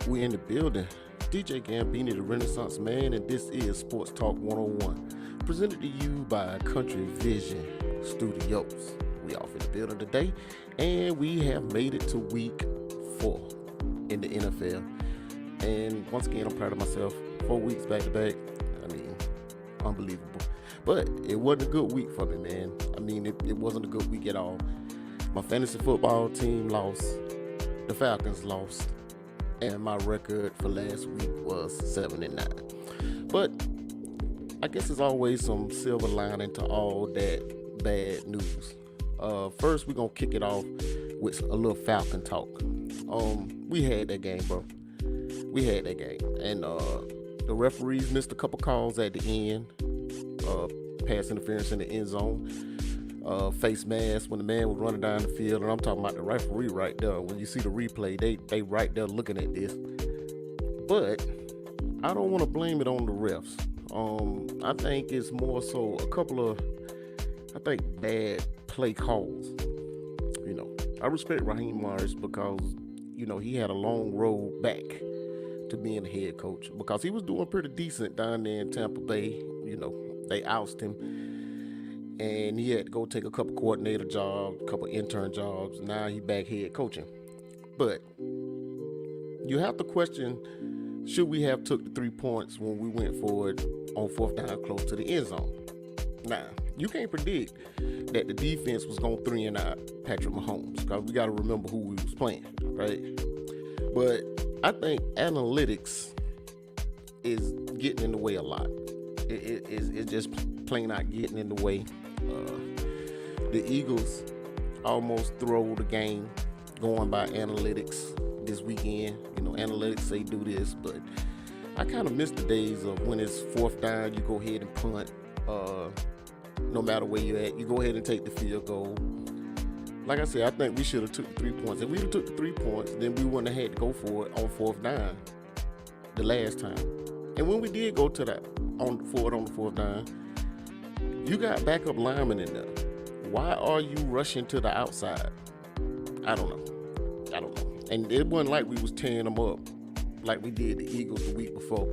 We in the building. DJ Gambini, the Renaissance Man, and this is Sports Talk 101, presented to you by Country Vision Studios. We off in the building today, and we have made it to week 4 in the NFL. And once again, I'm proud of myself. 4 weeks back to back. I mean, unbelievable. But it wasn't a good week for me, man. I mean, it wasn't a good week at all. My fantasy football team lost. The Falcons lost. And my record for last week was 7-9. But I guess there's always some silver lining to all that bad news. First, we're going to kick it off with a little Falcon talk. We had that game, bro. We had that game. And the referees missed a couple calls at the end. Pass interference in the end zone. Face mask when the man was running down the field, and I'm talking about the referee right there. When you see the replay, they right there looking at this. But I don't want to blame it on the refs. I think it's more so a couple of, bad play calls. I respect Raheem Morris because, he had a long road back to being a head coach because he was doing pretty decent down there in Tampa Bay. They ousted him. And he had to go take a couple coordinator jobs, a couple intern jobs. Now he back head coaching. But you have to question, should we have took the 3 points when we went forward on fourth down close to the end zone? Now, you can't predict that the defense was going to 3-and-out Patrick Mahomes because we got to remember who we was playing, right? But I think analytics is getting in the way a lot. It's just plain out getting in the way. The Eagles almost throw the game going by analytics this weekend. Analytics say do this, but I kind of miss the days of when it's fourth down, you go ahead and punt. No matter where you're at, you go ahead and take the field goal. Like I said, I think we should have took the 3 points. If we would have took the 3 points, then we wouldn't have had to go for it on fourth down the last time. And when we did go to that on the fourth down, you got backup linemen in there. Why are you rushing to the outside? I don't know. And it wasn't like we was tearing them up like we did the Eagles the week before.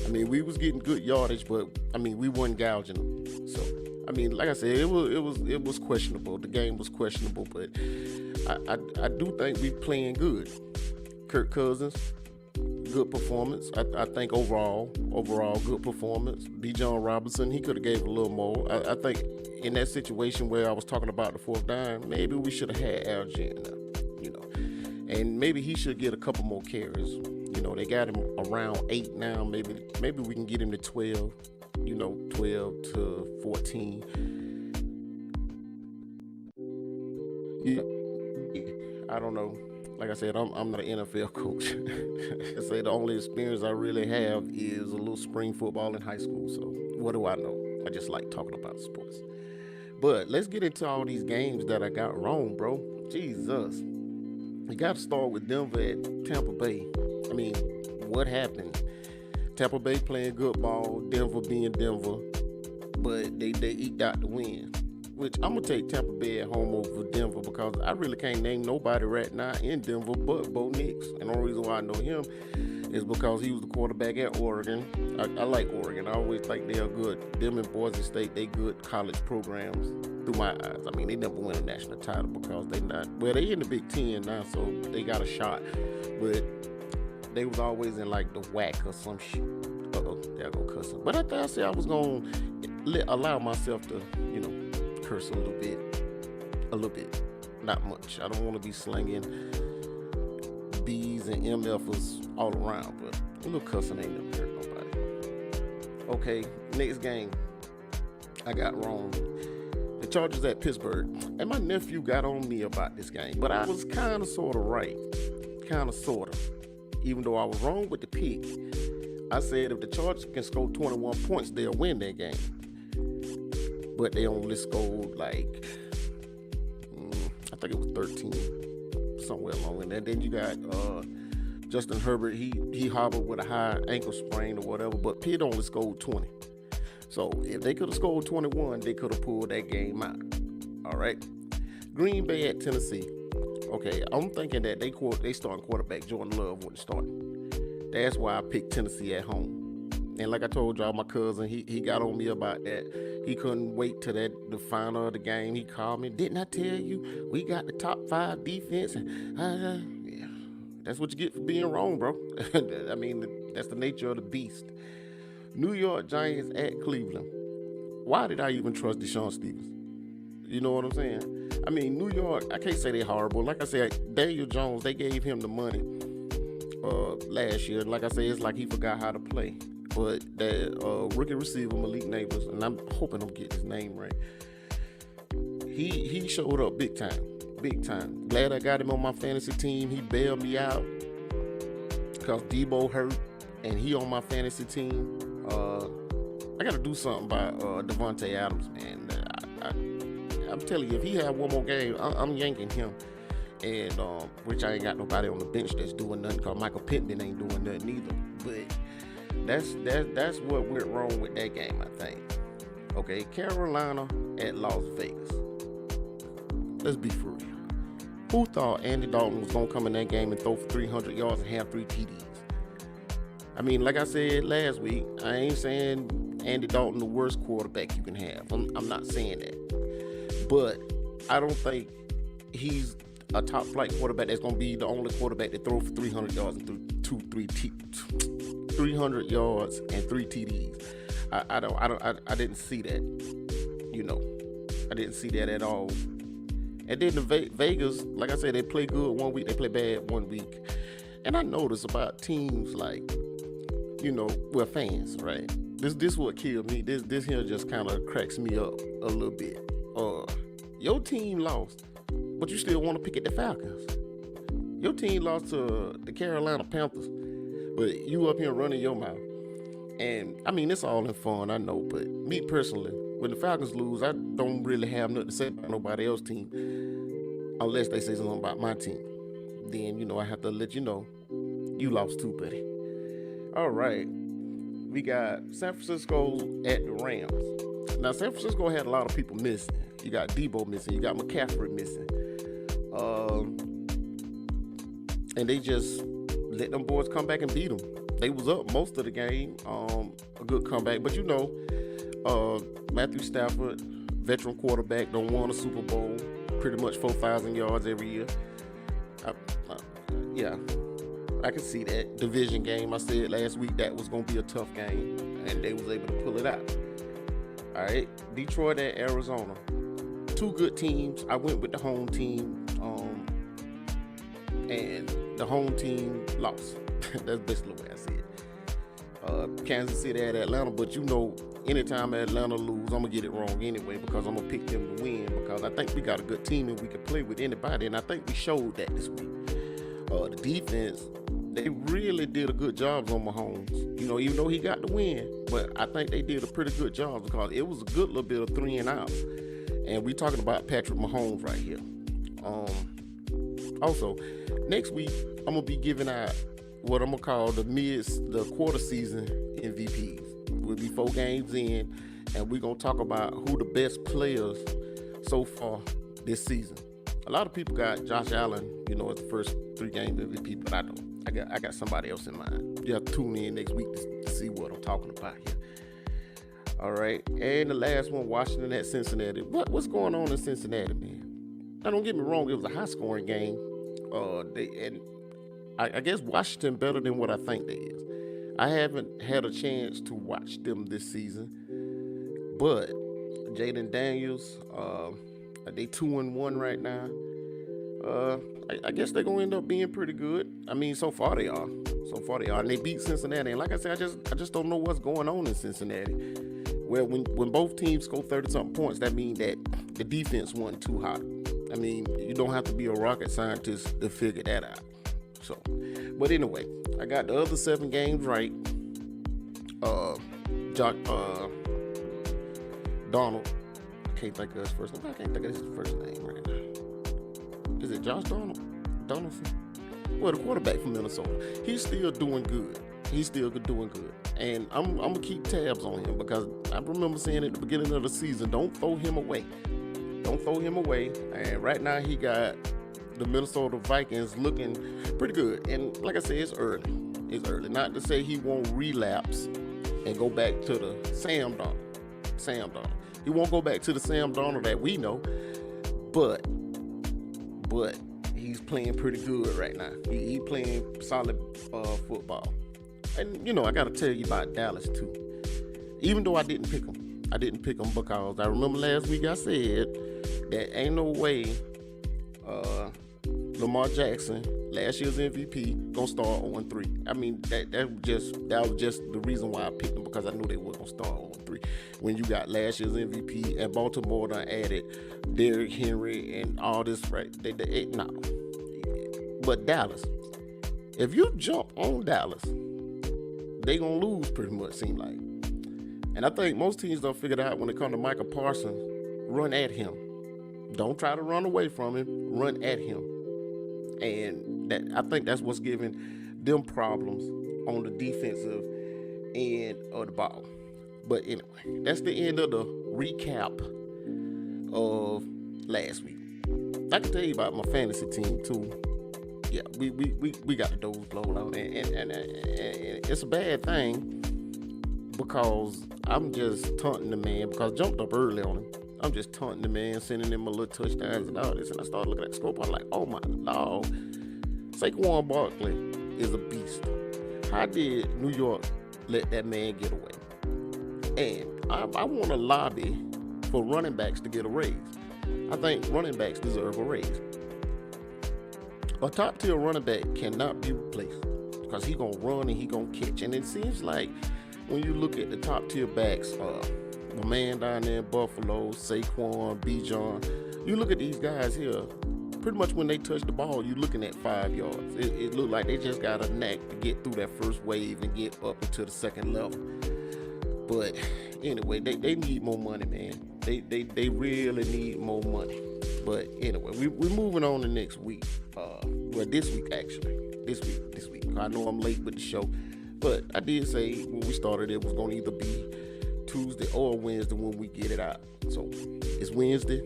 I mean, we was getting good yardage, but we wasn't gouging them. So, like I said, it was questionable. The game was questionable, but I do think we playing good. Kirk Cousins, good performance. I think overall good performance. Bijan Robinson, he could have gave a little more. I think in that situation where I was talking about the fourth down, maybe we should have had Algier, and maybe he should get a couple more carries. They got him around 8 now. Maybe we can get him to 12. 12 to 14. I don't know. Like I said, I'm not an NFL coach. I say the only experience I really have is a little spring football in high school. So what do I know? I just like talking about sports. But let's get into all these games that I got wrong, bro. Jesus. We got to start with Denver at Tampa Bay. What happened? Tampa Bay playing good ball, Denver being Denver, but they eked out the win. Which I'm going to take Tampa Bay at home over Denver because I really can't name nobody right now in Denver but Bo Nix. And the only reason why I know him is because he was the quarterback at Oregon. I like Oregon. I always think they are good. Them and Boise State, they good college programs through my eyes. They never win a national title because they they in the Big Ten now, so they got a shot. But they was always in like the WAC or some shit. There I go cussing. But I said I was going to allow myself to, curse a little bit, not much. I don't want to be slinging B's and MFers all around, but a little cussing ain't never hurt nobody. Okay, next game I got wrong. The Chargers at Pittsburgh, and my nephew got on me about this game, but I was kind of sort of right, even though I was wrong with the pick. I said if the Chargers can score 21 points, they'll win that game. But they only scored I think it was 13, somewhere along in there. Then you got Justin Herbert. He hobbled with a high ankle sprain or whatever, but Pitt only scored 20. So if they could have scored 21, they could have pulled that game out. All right. Green Bay at Tennessee. Okay, I'm thinking that they starting quarterback Jordan Love wouldn't start. That's why I picked Tennessee at home. And like I told y'all, my cousin, he got on me about that. He couldn't wait till the final of the game. He called me, didn't I tell you we got the top 5 defense? Yeah, that's what you get for being wrong, bro. I mean, that's the nature of the beast. New York Giants at Cleveland. Why did I even trust Deshaun Stevens? You know what I'm saying? I mean, New York, I can't say they're horrible. Like I said, Daniel Jones, they gave him the money last year. And like I said, it's like he forgot how to play. But that rookie receiver, Malik Neighbors, and I'm hoping I'm getting his name right, he showed up big time. Big time. Glad I got him on my fantasy team. He bailed me out because Debo hurt, and he on my fantasy team. I got to do something about Devontae Adams, man. I'm telling you, if he had one more game, I'm yanking him. And which I ain't got nobody on the bench that's doing nothing, because Michael Pittman ain't doing nothing either. But that's what went wrong with that game, I think. Okay, Carolina at Las Vegas. Let's be for real. Who thought Andy Dalton was going to come in that game and throw for 300 yards and have 3 TDs? I mean, like I said last week, I ain't saying Andy Dalton the worst quarterback you can have. I'm not saying that. But I don't think he's a top flight quarterback that's going to be the only quarterback that throw for 300 yards and 300 yards and 3 TDs. I didn't see that. You know, I didn't see that at all. And then the Vegas, like I said, they play good one week, they play bad one week. And I noticed about teams like, you know, we're fans, right? This what killed me. This here just kind of cracks me up a little bit. Your team lost, but you still want to pick at the Falcons. Your team lost to the Carolina Panthers, but you up here running your mouth. And I mean, it's all in fun, I know, but me personally, when the Falcons lose, I don't really have nothing to say about nobody else's team, unless they say something about my team. Then, you know, I have to let you know, you lost too, buddy. All right, we got San Francisco at the Rams. Now, San Francisco had a lot of people missing. You got Debo missing, you got McCaffrey missing. And they just let them boys come back and beat them. They was up most of the game, a good comeback. But you know, Matthew Stafford, veteran quarterback, don't won a Super Bowl, pretty much 4,000 yards every year. Yeah, I can see that. Division game, I said last week that was going to be a tough game, and they was able to pull it out. All right, Detroit at Arizona. 2 good teams. I went with the home team, and the home team lost. That's basically the way I see it. Kansas City at Atlanta, but you know, anytime Atlanta lose, I'm going to get it wrong anyway, because I'm going to pick them to win, because I think we got a good team and we can play with anybody, and I think we showed that this week. The defense, they really did a good job on Mahomes. You know, even though he got the win, but I think they did a pretty good job, because it was a good little bit of 3 and outs. And we talking about Patrick Mahomes right here. Also, next week, I'm going to be giving out what I'm going to call the quarter season MVPs. We'll be 4 games in, and we're going to talk about who the best players so far this season. A lot of people got Josh Allen, you know, as the first 3 game MVP, but I don't. I got somebody else in mind. You have to tune in next week to see what I'm talking about here. All right, and the last one, Washington at Cincinnati. What's going on in Cincinnati, man? Now, don't get me wrong, it was a high-scoring game. I guess Washington better than what I think they is. I haven't had a chance to watch them this season, but Jaden Daniels, they 2-1 right now. I guess they're gonna end up being pretty good. I mean, so far they are. And they beat Cincinnati. And like I said, I just don't know what's going on in Cincinnati. Well, when both teams score 30-something points, that means that the defense wasn't too hot. I mean, you don't have to be a rocket scientist to figure that out. So, but anyway, I got the other 7 games right. Donald. I can't think of his first name. I can't think of his first name right now. Is it Josh Donaldson? Well, the quarterback from Minnesota. He's still doing good. And I'm going to keep tabs on him, because I remember saying at the beginning of the season, don't throw him away. And right now he got the Minnesota Vikings looking pretty good. And like I said, it's early. It's early. Not to say he won't relapse and go back to the Sam Darnold. He won't go back to the Sam Darnold that we know, but he's playing pretty good right now. He playing solid football. And, I got to tell you about Dallas, too. Even though I didn't pick him. I didn't pick him because I remember last week I said that ain't no way Lamar Jackson, last year's MVP, gonna start 0-3. I mean, that was just the reason why I picked them, because I knew they were gonna start 0-3. When you got last year's MVP and Baltimore done added Derrick Henry and all this, right? No. But Dallas, if you jump on Dallas, they gonna lose pretty much, seem like. And I think most teams don't figure it out when it comes to Micah Parsons. Run at him. Don't try to run away from him. Run at him. And I think that's what's giving them problems on the defensive end of the ball. But anyway, that's the end of the recap of last week. I can tell you about my fantasy team too. Yeah, we got the doors blown out, and it's a bad thing because I'm just taunting the man, because I jumped up early on him. I'm just taunting the man, sending him a little touchdowns and all this, and I started looking at the scope. I'm like, oh my Lord, Saquon Barkley is a beast. How did New York let that man get away? And I want to lobby for running backs to get a raise. I think running backs deserve a raise. A top tier running back cannot be replaced because he gonna run and he gonna catch. And it seems like when you look at the top tier backs, my man down there in Buffalo, Saquon, Bijan, you look at these guys here, pretty much when they touch the ball, you're looking at 5 yards. It looked like they just got a knack to get through that first wave and get up into the second level. But anyway, they need more money, man. They really need more money. But anyway, we're moving on to next week. This week actually. This week. I know I'm late with the show, but I did say when we started it was going to either be Tuesday or Wednesday when we get it out. So it's Wednesday.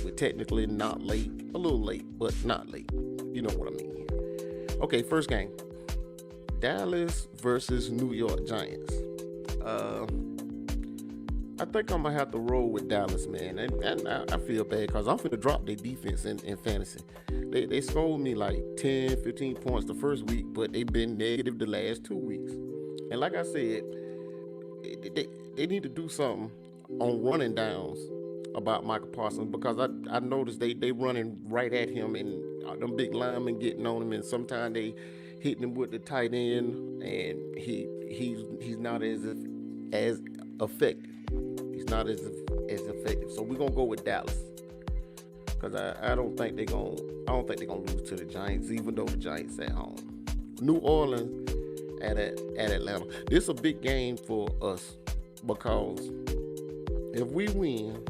We're technically not late. A little late, but not late. You know what I mean here. Okay, first game. Dallas versus New York Giants. I think I'm going to have to roll with Dallas, man. And I feel bad because I'm finna drop their defense in fantasy. They scored me like 10, 15 points the first week, but they've been negative the last 2 weeks. And like I said, they need to do something on running downs about Micah Parsons, because I noticed they running right at him, and them big linemen getting on him, and sometimes they hitting him with the tight end, and he's not as effective. He's not as effective. So we're gonna go with Dallas, because I don't think they're gonna lose to the Giants, even though the Giants at home. New Orleans at Atlanta. This is a big game for us, because if we win,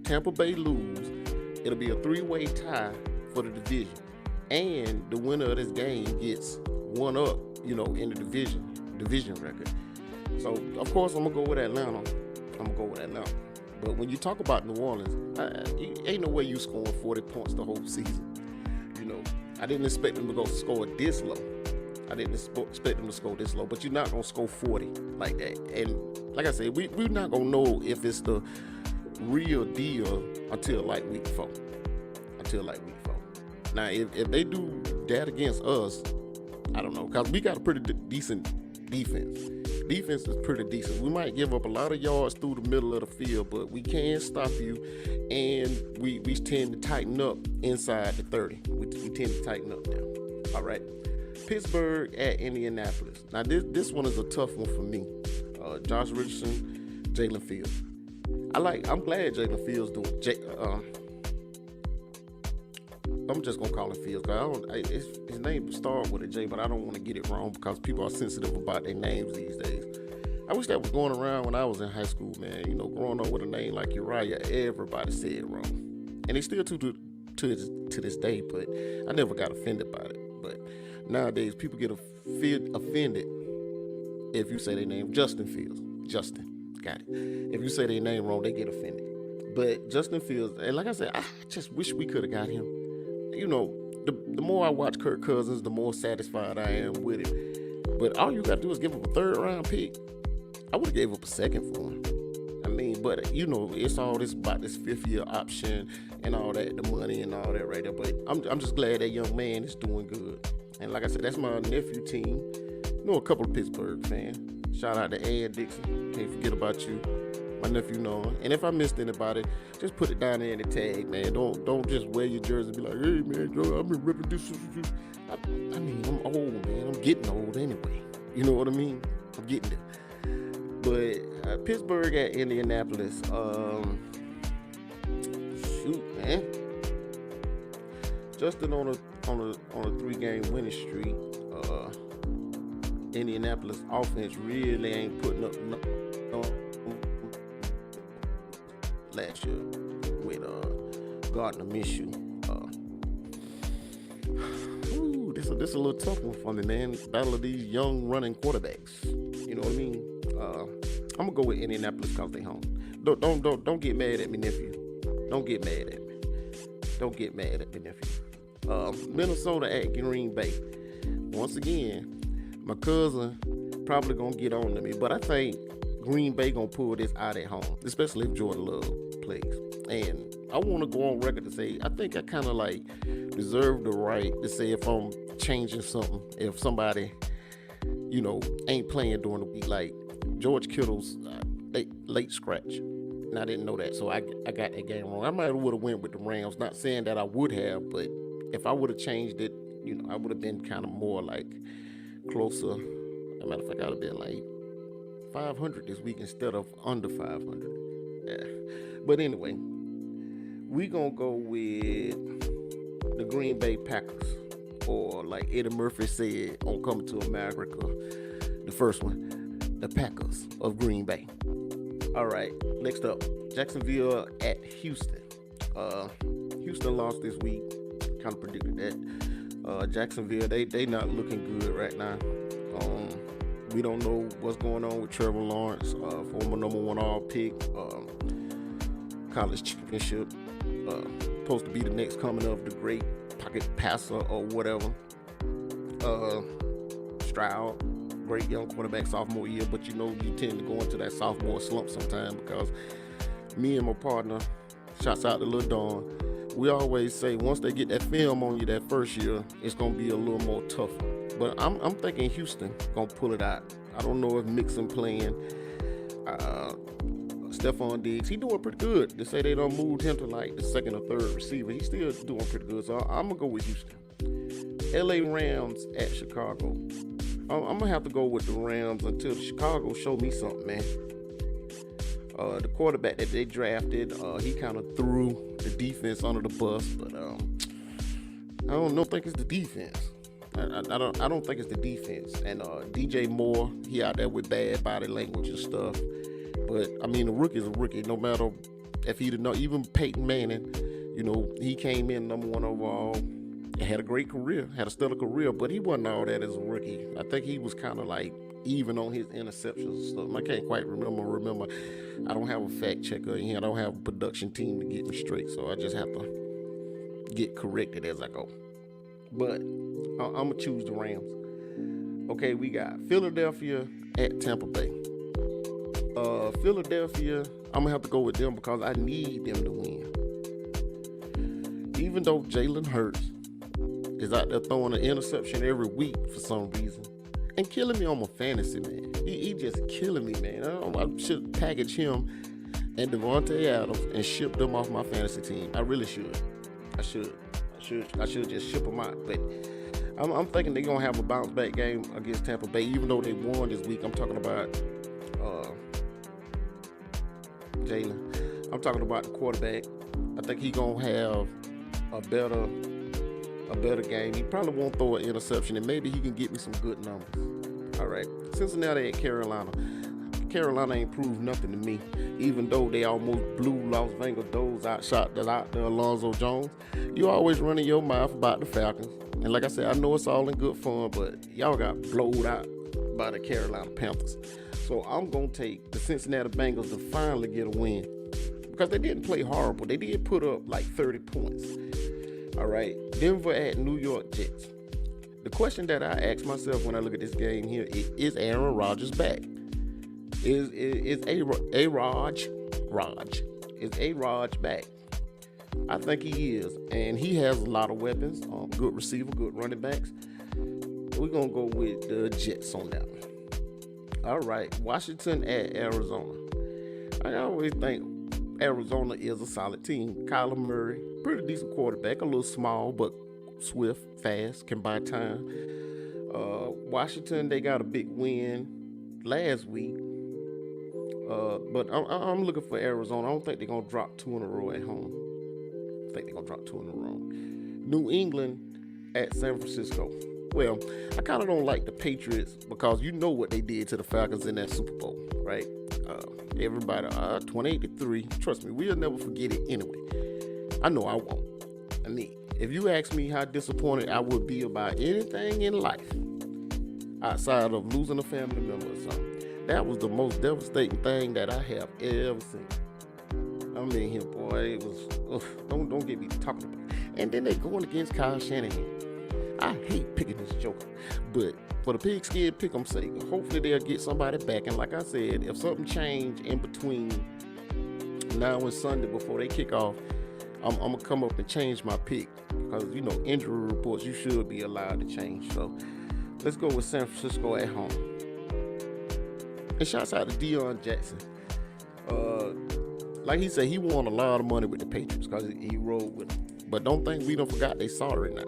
Tampa Bay lose, it'll be a 3-way tie for the division, and the winner of this game gets one up, in the division record. So of course I'm gonna go with Atlanta. But when you talk about New Orleans, ain't no way you scoring 40 points the whole season. I didn't expect them to score this low. I didn't expect them to score this low, but you're not gonna score 40 like that. And like I said, we're not gonna know if it's the real deal until like week 4. Now, if they do that against us, I don't know, because we got a pretty decent defense. Defense is pretty decent. We might give up a lot of yards through the middle of the field, but we can stop you, and we tend to tighten up inside the 30. We tend to tighten up there. All right. Pittsburgh at Indianapolis. Now, this one is a tough one for me. Josh Richardson, Jalen Fields. I'm glad Jalen Fields doing. I'm just gonna call him Fields, because his name starts with a J, but I don't want to get it wrong because people are sensitive about their names these days. I wish that was going around when I was in high school, man. Growing up with a name like Uriah, everybody said it wrong, and they still to this day. But I never got offended by it. But nowadays, people get offended if you say their name. Justin Fields, Justin, got it. If you say their name wrong, they get offended. But Justin Fields, and like I said, I just wish we could have got him. the more I watch Kirk Cousins, the more satisfied I am with it. But all you got to do is give up a 3rd round pick. I would have gave up a 2nd for him. I mean, but it's all this about this 5th year option and all that, the money and all that right there. But I'm just glad that young man is doing good. And like I said, that's my nephew team. A couple of Pittsburgh fans. Shout out to Ed Dixon. Can't forget about you. My nephew Noah. And if I missed anybody, just put it down there in the tag, man. Don't just wear your jersey and be like, hey man, Joe, I've been ripping this. I mean, I'm old, man. I'm getting old anyway. You know what I mean? I'm getting there. But Pittsburgh at Indianapolis. Shoot, man. Justin on a 3-game winning streak. Indianapolis offense really ain't putting up no last year with Gardner Minshew. This a little tough one for me, man. Battle of these young running quarterbacks. You know what I mean? I'm gonna go with Indianapolis because they home. Don't get mad at me, nephew. Don't get mad at me. Don't get mad at me, nephew. Minnesota at Green Bay. Once again, my cousin probably gonna get on to me, but I think Green Bay gonna pull this out at home, especially if Jordan Love plays. And I want to go on record to say I think I kind of like reserve the right to say if I'm changing something, if somebody ain't playing during the week, like George Kittle's late scratch. And I didn't know that, so I got that game wrong. I might would have went with the Rams. Not saying that I would have, but if I would have changed it, I would have been kind of more like closer. As a matter of fact, I'd have been like 500 this week instead of under 500. Yeah. But anyway, we gonna go with the Green Bay Packers, or like Eddie Murphy said on Coming to America, the first one, the Packers of Green Bay. All right, next up, Jacksonville at Houston. Houston lost this week. Kind of predicted that. Jacksonville, they not looking good right now. We don't know what's going on with Trevor Lawrence, former number 1 all pick, college championship, supposed to be the next coming of the great pocket passer or whatever. Stroud, great young quarterback sophomore year, but you tend to go into that sophomore slump sometime because me and my partner, shouts out to Lil Dawn, we always say once they get that film on you that first year, it's going to be a little more tougher. But I'm thinking Houston going to pull it out. I don't know if Mixon playing. Stephon Diggs, he doing pretty good. They say they done moved him to like the 2nd or 3rd receiver. He's still doing pretty good. So I'm going to go with Houston. LA Rams at Chicago. I'm going to have to go with the Rams until Chicago show me something, man. The quarterback that they drafted, he kind of threw the defense under the bus, but I don't think it's the defense. I don't think it's the defense. And DJ Moore, he out there with bad body language and stuff. But I mean, a rookie's a rookie. No matter if he'd know, even Peyton Manning, he came in number 1 overall, had a great career, had a stellar career, but he wasn't all that as a rookie. I think he was kind of like even on his interceptions and stuff. I can't quite remember. I don't have a fact checker in here. I don't have a production team to get me straight, so I just have to get corrected as I go. But I'm going to choose the Rams. Okay, we got Philadelphia at Tampa Bay. Philadelphia, I'm going to have to go with them because I need them to win. Even though Jalen Hurts is out there throwing an interception every week for some reason and killing me on my fantasy, man. He just killing me, man. I should package him and Devontae Adams and ship them off my fantasy team. I really should. I should just ship them out. But I'm thinking they're going to have a bounce back game against Tampa Bay, even though they won this week. I'm talking about Jalen. I'm talking about the quarterback. I think he's going to have a better game. He probably won't throw an interception, and maybe he can get me some good numbers. All right. Cincinnati at Carolina. Carolina ain't proved nothing to me, even though they almost blew Las Vegas Dogs out there Alonzo Jones. You always running your mouth about the Falcons. And like I said, I know it's all in good fun, but y'all got blowed out by the Carolina Panthers. So I'm going to take the Cincinnati Bengals to finally get a win because they didn't play horrible. They did put up like 30 points. All right, Denver at New York Jets. The question that I ask myself when I look at this game here is Aaron Rodgers back? Is A-Rod back? I think he is, and he has a lot of weapons. Good receiver, good running backs. We're gonna go with the Jets on that one. All right, Washington at Arizona. I always think Arizona is a solid team. Kyler Murray, pretty decent quarterback, a little small but swift, fast, can buy time. Washington, they got a big win last week. But I'm looking for Arizona. I don't think they're going to drop 2 in a row at home. I think they're going to drop 2 in a row. New England at San Francisco. Well, I kind of don't like the Patriots because you know what they did to the Falcons in that Super Bowl, right? Everybody, 28-3. Trust me, we'll never forget it anyway. I know I won't. I mean, if you ask me how disappointed I would be about anything in life outside of losing a family member or something, that was the most devastating thing that I have ever seen. I mean, him, boy, it was, don't get me talking about it. And then they going against Kyle Shanahan. I hate picking this joker, but for the pigskin pick'em sake, hopefully they'll get somebody back. And like I said, if something change in between now and Sunday before they kick off, I'm gonna come up and change my pick because you know injury reports you should be allowed to change. So let's go with San Francisco at home. And shouts out to Deion Jackson. Like he said, he won a lot of money with the Patriots because he rode with them. But don't think we don't forgot they sorry now.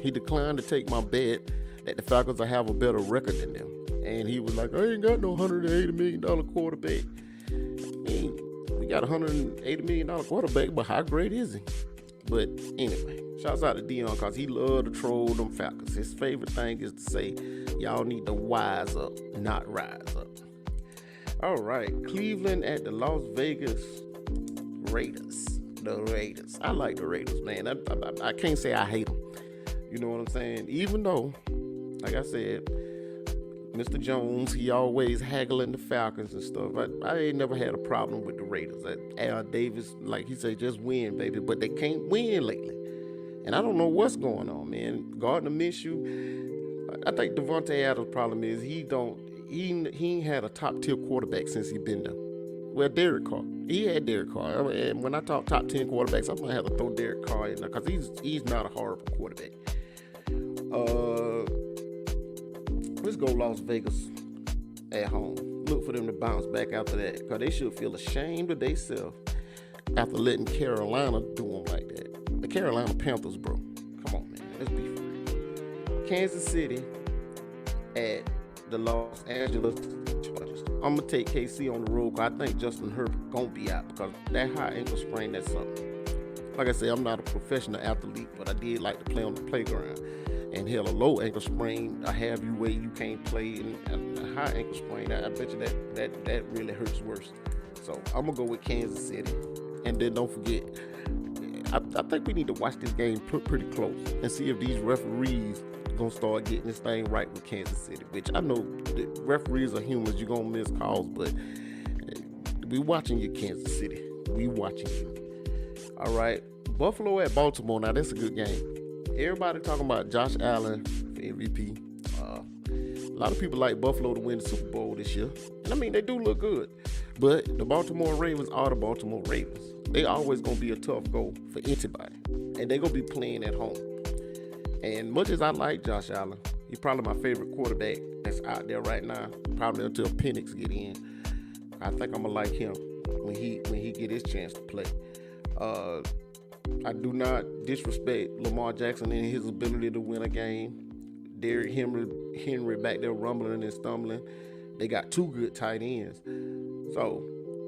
He declined to take my bet that the Falcons will have a better record than them. And he was like, I ain't got no $180 million quarterback. We got a $180 million quarterback, but how great is he? But anyway, shouts out to Deion because he loved to troll them Falcons. His favorite thing is to say, y'all need to wise up, not rise up. All right, Cleveland at the Las Vegas Raiders. The Raiders. I like the Raiders, man. I can't say I hate them. You know what I'm saying? Even though, like I said, Mr. Jones, he always haggling the Falcons and stuff. I ain't never had a problem with the Raiders. Al Davis, like he said, just win, baby. But they can't win lately. And I don't know what's going on, man. Gardner Minshew, I think Devontae Adams' problem is he ain't had a top-tier quarterback since he been there. Well, Derek Carr. He had Derek Carr. And when I talk top 10 quarterbacks, I'm going to have to throw Derek Carr in there because he's not a horrible quarterback. Let's go Las Vegas at home. Look for them to bounce back after that because they should feel ashamed of themselves after letting Carolina do them like that. The Carolina Panthers, bro. Come on, man. Let's be for real. Kansas City at the Los Angeles Chargers. I'm going to take KC on the road because I think Justin Herbert going to be out because that high ankle sprain, that's something. Like I said, I'm not a professional athlete, but I did like to play on the playground. And hell, a low ankle sprain, I have you where you can't play, and a high ankle sprain, I bet you that really hurts worse. So I'm going to go with Kansas City. And then don't forget, I think we need to watch this game pretty close and see if these referees going to start getting this thing right with Kansas City, which I know the referees are humans, you're going to miss calls, but we watching you, Kansas City. We watching you. All right, Buffalo at Baltimore. Now, that's a good game. Everybody talking about Josh Allen for MVP. A lot of people like Buffalo to win the Super Bowl this year. And I mean, they do look good. But the Baltimore Ravens are the Baltimore Ravens. They always going to be a tough goal for anybody. And they're going to be playing at home. And much as I like Josh Allen, he's probably my favorite quarterback that's out there right now. Probably until Penix get in. I think I'm going to like him when he get his chance to play. I do not disrespect Lamar Jackson and his ability to win a game. Derrick Henry back there rumbling and stumbling. They got 2 good tight ends. So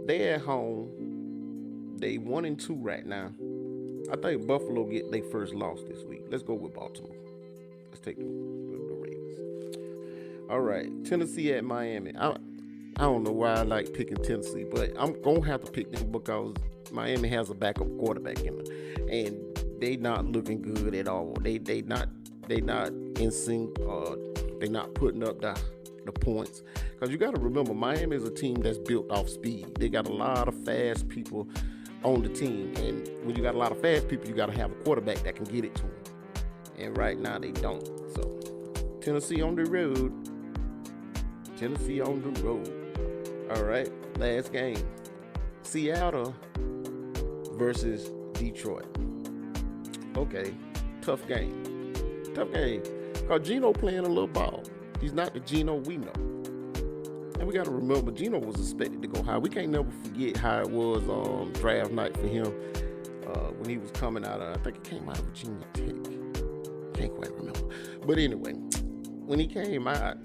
they at home. They 1-2 right now. I think Buffalo get their first loss this week. Let's go with Baltimore. Let's take the Ravens. All right, Tennessee at Miami. I don't know why I like picking Tennessee, but I'm gonna have to pick them because Miami has a backup quarterback in them, and they not looking good at all. They not in sync. They not putting up the points because you got to remember Miami is a team that's built off speed. They got a lot of fast people on the team. And when you got a lot of fast people, you got to have a quarterback that can get it to them. And right now they don't. So Tennessee on the road. Tennessee on the road. All right, last game. Seattle versus Detroit. Okay, tough game. Tough game. Because Geno playing a little ball. He's not the Geno we know. And we got to remember, Geno was expected to go high. We can't never forget how it was on draft night for him when he was coming out of, I think he came out of Virginia Tech. Can't quite remember. But anyway, when he came out,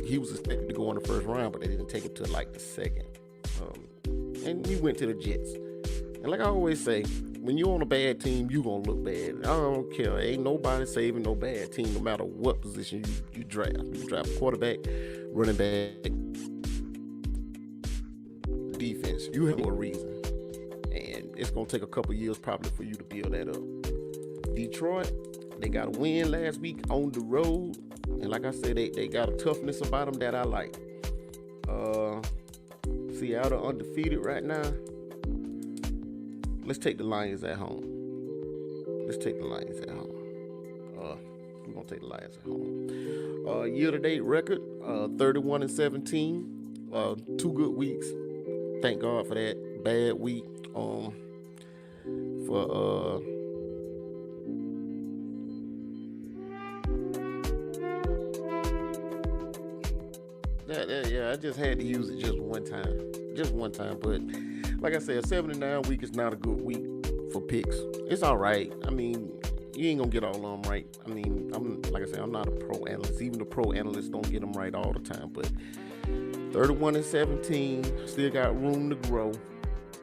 he was expected to go in the first round, but they didn't take it to like the second. And he went to the Jets. And like I always say, when you're on a bad team, you're going to look bad. I don't care. Ain't nobody saving no bad team, no matter what position you draft. You draft a quarterback, running back, defense. You have a reason. And it's going to take a couple years probably for you to build that up. Detroit, they got a win last week on the road. And like I said, they got a toughness about them that I like. Seattle undefeated right now. Let's take the Lions at home. We're going to take the Lions at home. Year-to-date record, 31-17. 2 good weeks. Thank God for that. Bad week for I just had to use it just one time. But like I said, 79 week is not a good week for picks. It's all right. I mean, you ain't gonna get all of them right. I mean, I'm not a pro analyst. Even the pro analysts don't get them right all the time. But 31-17, still got room to grow.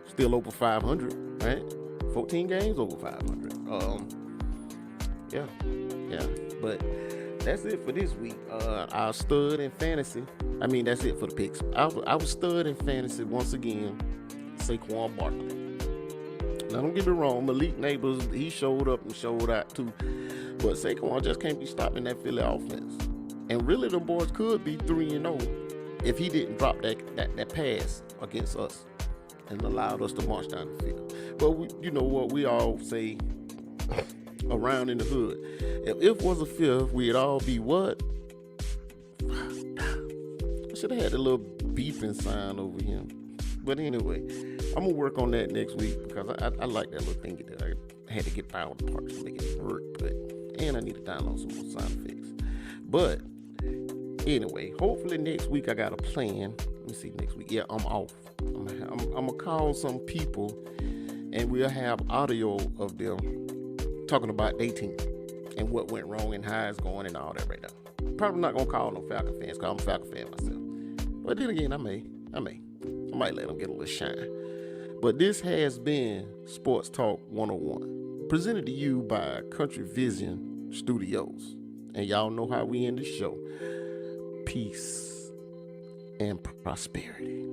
Still over 500, right? 14 games over 500. Yeah. But that's it for this week. Our stud in fantasy. I mean, that's it for the picks. I was stud in fantasy once again. Saquon Barkley. Now, don't get me wrong. Malik Neighbors, he showed up and showed out too. But Saquon just can't be stopping that Philly offense. And really, the boys could be 3-0 if he didn't drop that pass against us and allowed us to march down the field. But you know what we all say around in the hood. If it was a fifth, we'd all be what? I should have had a little beeping sign over him. But anyway, I'm going to work on that next week because I like that little thing that I had to get power parts to make it work. And I need to download some more sound effects. But anyway, hopefully next week I got a plan. Let me see next week. Yeah, I'm off. I'm going to call some people and we'll have audio of them talking about their team and what went wrong and how it's going and all that right now. Probably not going to call no Falcon fans because I'm a Falcon fan myself. But then again, I might let them get a little shine. But this has been Sports Talk 101, presented to you by Country Vision Studios. And y'all know how we end the show. Peace and prosperity.